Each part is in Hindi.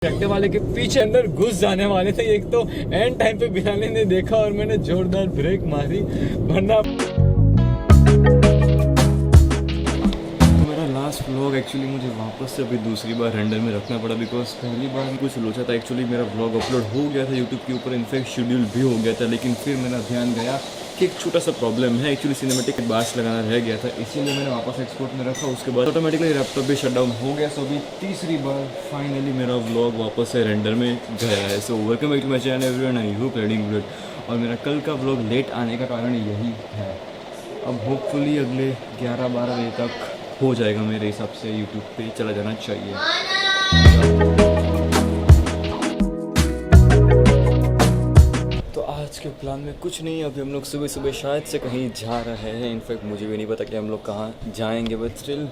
ट्रैक्टर वाले के पीछे अंदर घुस जाने वाले थे। एक तो एंड टाइम पे बिलाले ने देखा और मैंने जोरदार ब्रेक मारी, वरना मेरा लास्ट व्लॉग एक्चुअली मुझे वापस से अभी दूसरी बार रेंडर में रखना पड़ा, बिकॉज पहली बार कुछ सोचा था एक्चुअली मेरा व्लॉग अपलोड हो गया था यूट्यूब के ऊपर, इनफैक्ट शेड्यूल भी हो गया था, लेकिन फिर मेरा ध्यान गया कि एक छोटा सा प्रॉब्लम है, एक्चुअली सिनेमेटिक बार्स लगाना रह गया था, इसीलिए मैंने वापस एक्सपोर्ट में रखा। उसके बाद ऑटोमेटिकली लैपटॉप भी शट डाउन हो गया। सो अभी तीसरी बार फाइनली मेरा व्लॉग वापस से रेंडर में गया है। So welcome back to my channel everyone, I hope reading good. और मेरा कल का व्लॉग लेट आने का कारण यही है। अब होपफुली अगले 11-12 बजे तक हो जाएगा मेरे हिसाब से, यूट्यूब पे चला जाना चाहिए। तो आज के प्लान में कुछ नहीं, अभी हम लोग सुबह सुबह शायद से कहीं जा रहे हैं। इनफैक्ट मुझे भी नहीं पता कि हम लोग कहाँ जाएंगे, बट स्टिल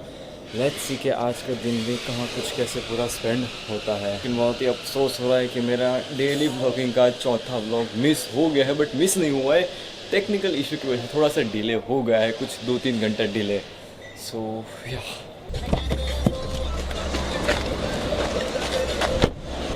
लेट्स सी कि आज का दिन भी कहाँ कुछ कैसे पूरा स्पेंड होता है। लेकिन बहुत ही अफसोस हो रहा है कि मेरा डेली व्लॉगिंग का चौथा व्लॉग मिस हो गया है, बट मिस नहीं हुआ है, टेक्निकल इशू की वजह से थोड़ा सा डिले हो गया है, कुछ 2-3 घंटा डिले। सो या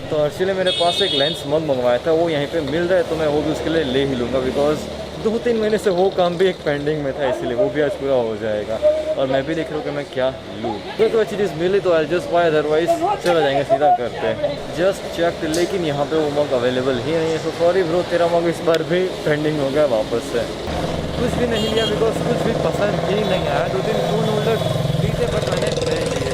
तो अर्शी ने मेरे पास एक लेंस मग मंगवाया था, वो यहीं पे मिल रहा है, तो मैं वो भी उसके लिए ले ही लूँगा, बिकॉज 2-3 महीने से वो काम भी एक पेंडिंग में था, इसीलिए वो भी आज पूरा हो जाएगा। और मैं भी देख रहा हूँ कि मैं क्या लूँ। तो अच्छी चीज़ मिली तो आई जस्ट बाय, अदरवाइज चला जाएंगे सीधा करते। जस्ट चेक, लेकिन यहाँ पे वो मग अवेलेबल ही नहीं है। सो सॉरी ब्रो, तेरा मग इस बार भी पेंडिंग हो गया वापस से। कुछ भी नहीं लिया बिकॉज कुछ भी पसंद ही नहीं आया। 2-3 फोन होल्डर पीछे पकाने रह लिए।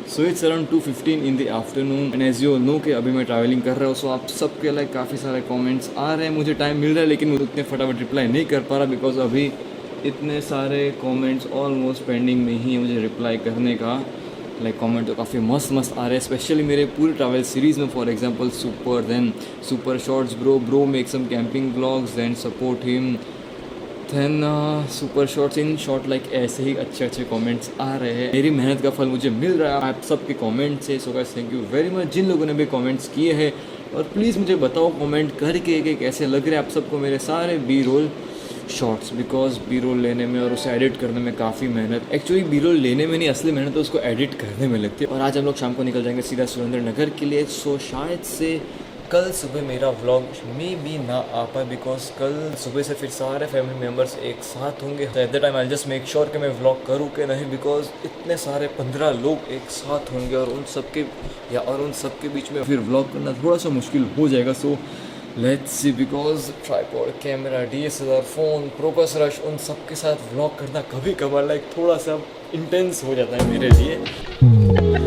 So it's around 2:15 in the afternoon and as you know कि अभी मैं ट्रैवलिंग कर रहा हूँ। सो आप सबके लाइक काफ़ी सारे कमेंट्स आ रहे हैं, मुझे टाइम मिल रहा है, लेकिन मैं उतने फटाफट रिप्लाई नहीं कर पा रहा, बिकॉज अभी इतने सारे कमेंट्स ऑलमोस्ट पेंडिंग में ही है मुझे रिप्लाई करने का। लाइक कमेंट तो काफ़ी मस्त आ रहे हैं, स्पेशली मेरे पूरे ट्रैवल सीरीज़ में। For example super, then super shorts bro make some camping blogs, then support him, then super shorts, in short like ऐसे ही अच्छे कमेंट्स आ रहे हैं। मेरी मेहनत का फल मुझे मिल रहा है आप सबके कमेंट से। So guys thank you very much जिन लोगों ने भी कमेंट्स किए हैं। और प्लीज़ मुझे बताओ कमेंट करके कि कैसे लग रहे हैं आप सबको मेरे सारे B roll shorts, because B roll लेने में और उसे एडिट करने में काफ़ी मेहनत, एक्चुअली बी रोल लेने में नहीं, असली मेहनत तो उसको एडिट करने में लगती है। और आज हम लोग शाम को निकल जाएंगे सीधा सुरेंद्र नगर के लिए। सो शायद से कल सुबह मेरा व्लॉग में भी ना आ पाए, बिकॉज कल सुबह से फिर सारे फैमिली मेम्बर्स एक साथ होंगे। तो at the time I just make sure कि मैं व्लॉग करूँ कि नहीं, बिकॉज इतने सारे 15 लोग एक साथ होंगे और उन सब के बीच में फिर व्लॉग करना थोड़ा सा मुश्किल हो जाएगा। So let's see, because tripod, camera, DSLR, phone, प्रोकस rush, उन सब के साथ व्लॉग करना कभी कभार लाइक थोड़ा सा इंटेंस हो जाता है मेरे लिए।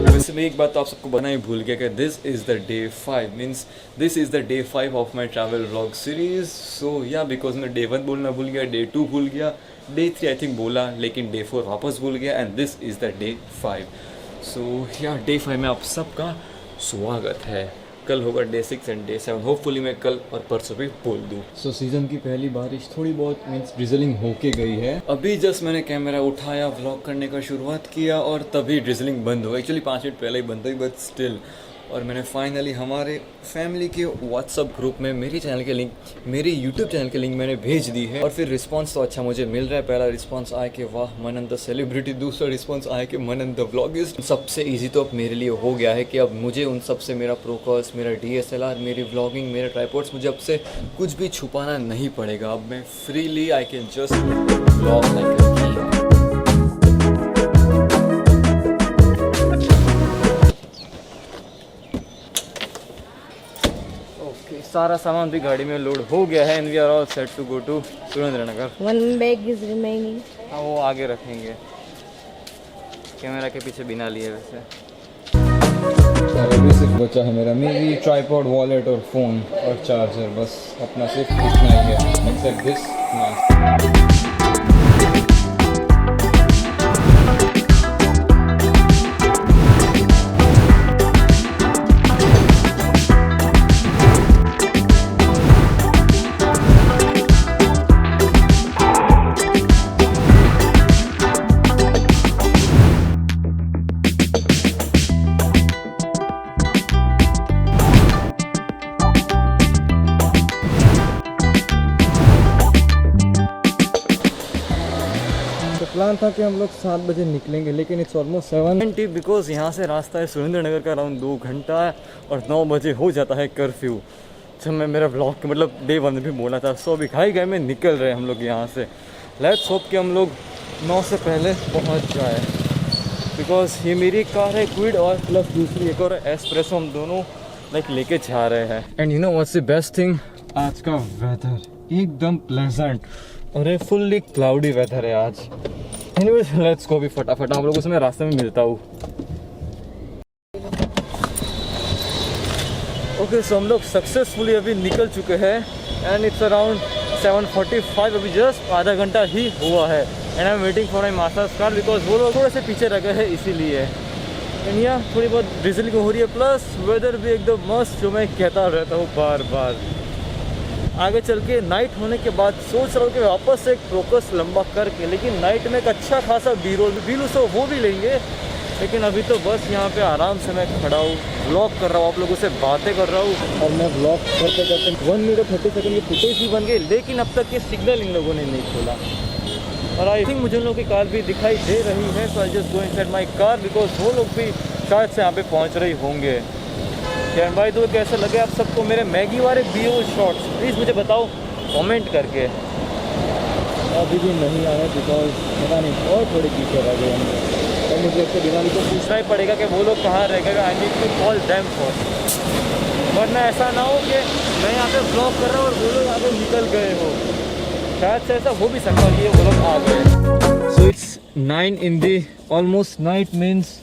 वैसे मैं एक बात तो आप सबको बताना ही भूल गया कि this is the day 5, means this is the day 5 of my travel vlog series. So yeah because मैं डे 1 बोलना भूल गया, डे 2 भूल गया, डे 3 आई थिंक बोला, लेकिन डे 4 वापस भूल गया, and this is the day 5। सो या डे 5 में आप सबका स्वागत है। कल होगा डे 6 एंड डे 7, होपफुली मैं कल और परसों भी बोल दूँ। सो सीज़न की पहली बारिश थोड़ी बहुत मीन्स ड्रिजलिंग होके गई है। अभी जस्ट मैंने कैमरा उठाया, व्लॉग करने का शुरुआत किया और तभी ड्रिजलिंग बंद हो गई। एक्चुअली 5 मिनट पहले ही बंद हुई, बट स्टिल। और मैंने फाइनली हमारे फैमिली के व्हाट्सअप ग्रुप में मेरे चैनल के लिंक, मेरे यूट्यूब चैनल के लिंक मैंने भेज दी है। और फिर रिस्पांस तो अच्छा मुझे मिल रहा है। पहला रिस्पांस आया कि वाह मनन द सेलिब्रिटी, दूसरा रिस्पांस आया कि मनन द व्लॉगिस्ट। सबसे इजी तो अब मेरे लिए हो गया है कि अब मुझे उन सब से मेरा प्रोकॉस, मेरा DSLR, मेरी व्लॉगिंग, मेरे ट्राइपॉड्स, मुझे अब से कुछ भी छुपाना नहीं पड़ेगा। अब मैं freely I can just vlog like सारा सामान भी गाड़ी में लोड हो गया है and we are all set to go to Surendranagar. One bag is remaining. हाँ वो आगे रखेंगे, कैमरा के पीछे बिना लिए वैसे। अभी सिर्फ बचा है मेरा मेरी ट्राइपॉड, वॉलेट और फ़ोन और चार्जर, बस अपना सिर्फ इतना ही है। एक्सेप्ट दिस प्लान था कि हम लोग 7 बजे निकलेंगे, लेकिन इट्स ऑलमोस्ट 7:20 बिकॉज यहाँ से रास्ता है सुरेंद्र नगर का अराउंड 2 घंटा है और 9 बजे हो जाता है कर्फ्यू। जब मैं मेरा ब्लॉग के मतलब डे 1 में भी बोला था। सो अभी घाई घाई में निकल रहे हैं हम लोग यहाँ से। लेट्स होप कि हम लोग 9 से पहले पहुँच जाए, बिकॉज ये मेरी कार है क्विड और प्लस दूसरी एक और एस्प्रेसो, हम दोनों लाइक लेके जा रहे हैं। And you know what's the best thing, आज का वेदर एकदम प्लेजेंट और ये फुल्ली क्लाउडी वेदर है आज। Anyways let's go. भी फटाफट हम लोगों से मैं रास्ते में मिलता हूँ। ओके सो हम लोग सक्सेसफुली अभी निकल चुके हैं एंड इट्स अराउंड 7:45। अभी जस्ट आधा घंटा ही हुआ है and I am waiting for my masters car because वो लोग थोड़े से पीछे रह गए हैं इसीलिए। एंड यहाँ थोड़ी बहुत ड्रिजलिंग हो रही है, प्लस वेदर भी एकदम मस्त, जो मैं कहता रहता हूँ बार बार। आगे चल के नाइट होने के बाद सोच रहा हूँ कि वापस से एक फोकस लंबा करके, लेकिन नाइट में एक अच्छा खासा बी रोल सो वो भी लेंगे। लेकिन अभी तो बस यहाँ पे आराम से मैं खड़ा हूँ, व्लॉग कर रहा हूँ, आप लोगों से बातें कर रहा हूँ और मैं व्लॉग करते करते 1 मिनट और 30 सेकंड की फुटेज भी बन गई, लेकिन अब तक ये सिग्नल इन लोगों ने नहीं खोला। और आई थिंक मुझे उन लोगों की कार भी दिखाई दे रही है, so I just go inside my car because वो लोग भी शायद से यहाँ पे पहुँच रही होंगे। एंड भाई तो कैसे लगे आप सबको मेरे मैगी वाले बीओ शॉट्स, प्लीज़ मुझे बताओ कमेंट करके। अभी भी नहीं आ रहा बिकॉज पता नहीं और थोड़े पीछे रह गए होंगे, तो मुझे इसके दिवाली को पूछना ही पड़ेगा कि वो लोग कहाँ रह गए। I need to call them first, वरना ऐसा ना हो कि मैं यहाँ पे ब्लॉग कर रहा हूँ और वो लोग आगे निकल गए हो। शायद से ऐसा हो भी सकता है कि वो लोग आ गए। So it's 9 in the almost night means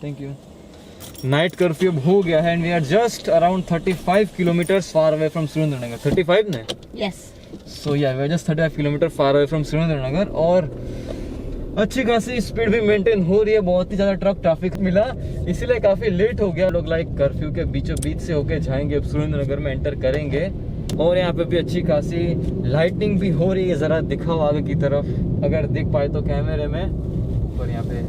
thank you night curfew हो गया है and we are just around 35 kilometres far away from Surendranagar. 35 ने? Yes. So yeah we are just 35 kilometre far away from Surendranagar और अच्छी खासी स्पीड भी मेंटेन हो रही है। बहुत ही ज़्यादा ट्रक ट्रैफिक मिला, इसीलिए काफ़ी लेट हो गया। लोग लाइक कर्फ्यू के बीचों बीच से होके जाएंगे, अब सुरेंद्रनगर में एंटर करेंगे। और यहाँ पे भी अच्छी खासी लाइटिंग भी हो रही है, ज़रा दिखाओ आगे की तरफ अगर दिख पाए तो कैमरे में। और यहाँ पे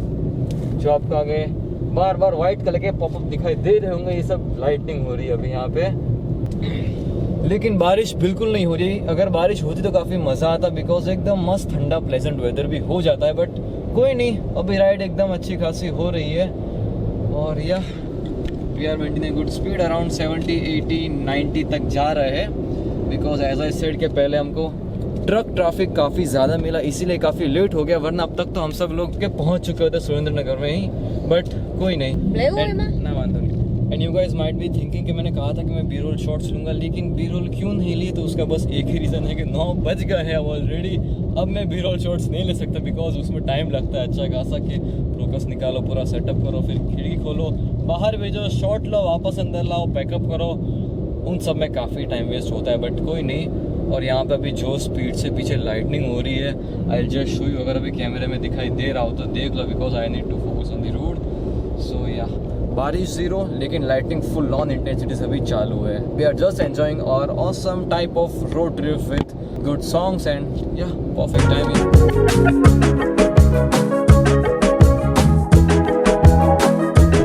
जो आपको आगे बार बार व्हाइट कलर के पॉपअप दिखाई दे रहे होंगे, ये सब लाइटिंग हो रही है अभी यहाँ पे। लेकिन बारिश बिल्कुल नहीं हो रही। अगर बारिश होती तो काफ़ी मज़ा आता बिकॉज एकदम मस्त ठंडा प्लेजेंट वेदर भी हो जाता है, बट कोई नहीं, अभी राइड एकदम अच्छी खासी हो रही है। और yeah we are maintaining good speed, around 70, 80, 90 तक जा रहे हैं बिकॉज एज आई सेड के पहले हमको ट्रक ट्रैफिक काफ़ी ज़्यादा मिला, इसीलिए काफ़ी लेट हो गया, वरना अब तक तो हम सब लोग के पहुंच चुके होते सुरेंद्रनगर में ही। बट कोई नहीं, ना वांदो नहीं। And you guys might be thinking कि मैंने कहा था कि मैं बी रोल शॉट्स लूँगा, लेकिन बी रोल क्यों नहीं लिए, तो उसका बस एक ही रीज़न है कि 9 बज गए हैं ऑलरेडी। अब मैं बी रोल शॉट्स नहीं ले सकता बिकॉज उसमें टाइम लगता है अच्छा खासा कि फोकस निकालो, पूरा सेटअप करो, फिर खिड़की खोलो, बाहर भेजो, शॉट लो, वापस अंदर लाओ, पैकअप करो, उन सब में काफ़ी टाइम वेस्ट होता है। बट कोई नहीं। और यहाँ पे अभी जो स्पीड से पीछे लाइटनिंग हो रही है, आई जस्ट शो यू, अगर अभी कैमरे में दिखाई दे रहा हो तो देख लो because I need to focus on the road. So yeah बारिश ज़ीरो, लेकिन लाइटिंग फुल ऑन इंटेंसिटी से भी चालू है। We are just enjoying our awesome type of road trip with good songs and yeah perfect timing.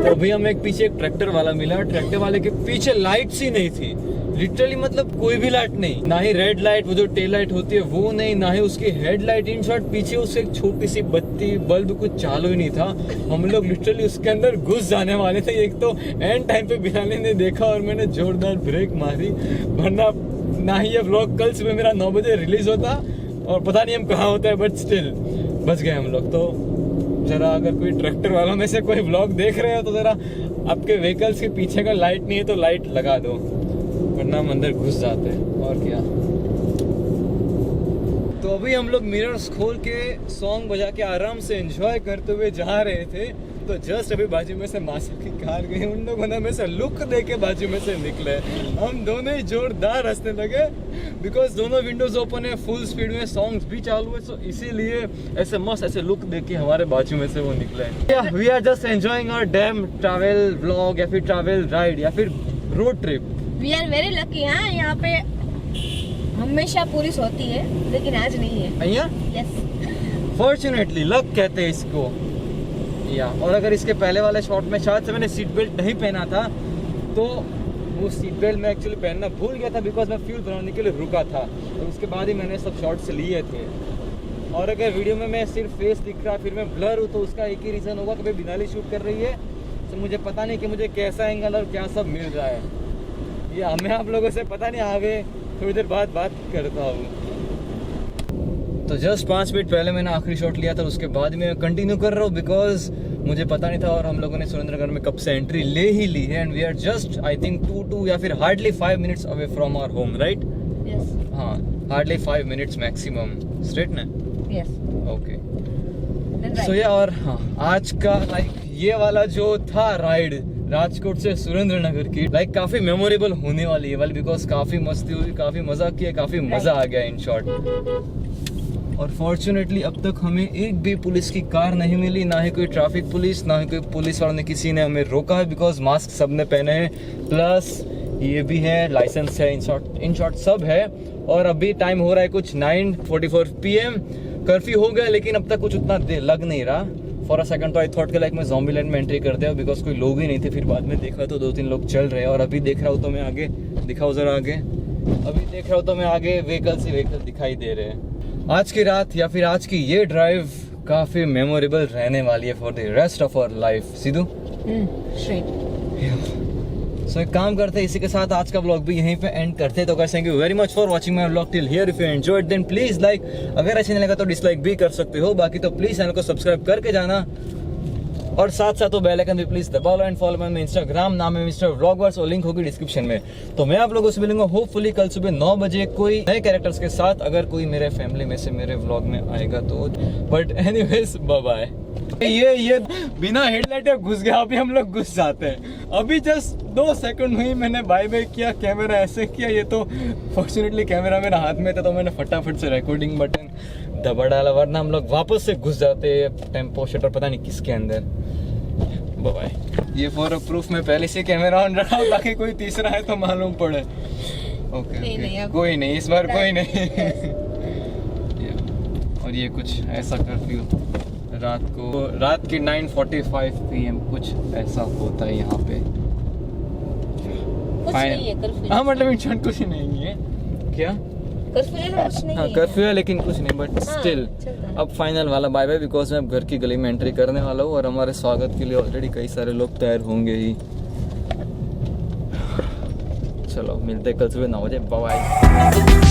तो अभी हमें एक पीछे एक ट्रैक्टर वाला मिला, ट्रैक्टर वाले के पीछे लाइट्स ही नहीं थी, लिटरली मतलब कोई भी लाइट नहीं, ना ही रेड लाइट, वो जो टेल लाइट होती है वो नहीं, ना ही उसकी हेड लाइट। इन शॉर्ट पीछे उससे एक छोटी सी बत्ती बल्ब कुछ चालू ही नहीं था। हम लोग लिटरली उसके अंदर घुस जाने वाले थे। एक तो एंड टाइम पे बिलाने ने देखा और मैंने जोरदार ब्रेक मारी, वरना ना ही ये व्लॉग कल सुबह मेरा 9 बजे रिलीज होता और पता नहीं हम कहाँ होते हैं, बट स्टिल बच गए हम लोग। तो ज़रा अगर कोई ट्रैक्टर वालों में से कोई व्लॉग देख रहे हो तो ज़रा आपके व्हीकल्स के पीछे का लाइट नहीं है तो लाइट लगा दो, वरना हम अंदर घुस जाते हैं। और क्या। तो अभी हम लोग मिरर्स खोल के सॉन्ग बजा के आराम से एंजॉय करते हुए जा रहे थे, तो जस्ट अभी बाजू में से मासा की कार गई, उन लोगों ने हमें से लुक दे के बाजू में से निकले। हम दोनों ही जोरदार हंसने लगे बिकॉज दोनों विंडोज ओपन है, फुल स्पीड में सॉन्ग्स भी चालू है, सो इसीलिए ऐसे मस्त ऐसे लुक दे के हमारे बाजू में से वो निकले। We are just enjoying our damn travel vlog या फिर ट्रैवल राइड या फिर road trip. We are very lucky. हाँ, यहाँ पे हमेशा पुलिस होती है, लेकिन आज नहीं है। यस, फॉर्चुनेटली लक कहते हैं इसको। या और अगर इसके पहले वाले शॉट में शायद से मैंने सीट बेल्ट नहीं पहना था, तो वो सीट बेल्ट मैं एक्चुअली पहनना भूल गया था बिकॉज मैं फ्यूल भराने के लिए रुका था, और उसके बाद ही मैंने सब शॉट्स लिए थे। और अगर वीडियो में मैं सिर्फ फेस दिख रहा फिर मैं ब्लर हूँ तो उसका एक ही रीज़न होगा कि भाई बिनाली शूट कर रही है, तो मुझे पता नहीं कि मुझे कैसा एंगल और क्या सब मिल रहा है। ये हमें आप लोगों से पता नहीं, आगे थोड़ी देर बाद बात करता हूँ। तो जस्ट 5 मिनट पहले मैंने आखिरी शॉट लिया था, उसके बाद मैं कंटिन्यू कर रहा हूँ बिकॉज मुझे पता नहीं था। और हम लोगों ने सुरेंद्रनगर में कब से एंट्री ले ही ली है and we are just I think 2 या फिर hardly 5 minutes away from our home, right? Yes. हाँ, हार्डली 5 मिनट्स मैक्सिमम, स्ट्रेट ना? यस। ओके। सो या और हाँ, आज का लाइक ये वाला जो था राइड राजकोट से सुरेंद्रनगर की लाइक काफी मेमोरेबल होने वाली है वाली, बिकॉज काफी मस्ती हुई, काफी मजा किया, काफी मजा आ गया इन शॉर्ट। और फॉर्चुनेटली अब तक हमें एक भी पुलिस की कार नहीं मिली, ना ही कोई ट्रैफिक पुलिस, ना ही कोई पुलिस वालों ने किसी ने हमें रोका है बिकॉज मास्क सबने पहने हैं, प्लस ये भी है, लाइसेंस है, इन शॉर्ट सब है। और अभी टाइम हो रहा है कुछ 9:44 PM, कर्फ्यू हो गया लेकिन अब तक कुछ उतना लग नहीं रहा। फॉर अ सेकंड तो आई थॉट के लाइक मैं ज़ॉम्बी लैंड में एंट्री कर दिया बिकॉज कोई लोग ही नहीं थे, फिर बाद में देखा तो 2-3 लोग चल रहे हैं। और अभी देख रहा हूँ तो मैं आगे, दिखाओ ज़रा आगे, अभी देख रहा हूँ तो मैं आगे व्हीकल दिखाई दे रहे हैं। आज की रात या फिर आज की ये ड्राइव काफ़ी मेमोरेबल रहने वाली है for the rest of our life. सीधू सो एक काम करते हैं, इसी के साथ आज का व्लॉग भी यहीं पे एंड करते हैं। तो guys thank you very much for watching my vlog till here. If you enjoyed then please like, अगर अच्छा नहीं लगा तो डिसलाइक भी कर सकते हो, बाकी तो प्लीज चैनल को सब्सक्राइब करके जाना। और साथ साथ वो बेल आइकन भी प्लीज दबा लो एंड फॉलो मैं इंस्टाग्राम, नाम है मिस्टर व्लॉगवर्स और लिंक होगी डिस्क्रिप्शन में। तो मैं आप लोगों से मिलूंगा होपफुली कल सुबह 9 बजे कोई नए कैरेक्टर्स के साथ, अगर कोई मेरे फैमिली में से मेरे व्लॉग में आएगा तो। But anyways bye bye. ये बिना हेडलाइट के घुस गया, अभी हम लोग घुस जाते हैं। अभी जस्ट 2 सेकंड हुई, मैंने बाय बाय किया, कैमरा ऐसे किया, ये तो फॉर्चुनेटली कैमरा मेरा हाथ में था तो मैंने फटाफट से रिकॉर्डिंग बटन दबा डाला, वरना हम लोग वापस से घुस जाते टेम्पो शेट और पता नहीं किसके अंदर। Bye bye. ये फॉर प्रूफ मैं पहले से कैमरा ऑन रखा हूँ ताकि कोई तीसरा है तो मालूम पड़े। ओके कोई नहीं, इस बार कोई नहीं। और ये कुछ ऐसा कर्फ्यू रात की 9:45 PM कुछ ऐसा होता है यहाँ पे। हाँ मतलब इंसान कुछ नहीं है क्या, कर्फ्यू है लेकिन कुछ नहीं, बट स्टिल अब फाइनल वाला बाय बाय बिकॉज मैं अब घर की गली में एंट्री करने वाला हूँ और हमारे स्वागत के लिए ऑलरेडी कई सारे लोग तैयार होंगे ही। चलो मिलते कल सुबह 9 बजे, बाय बाय।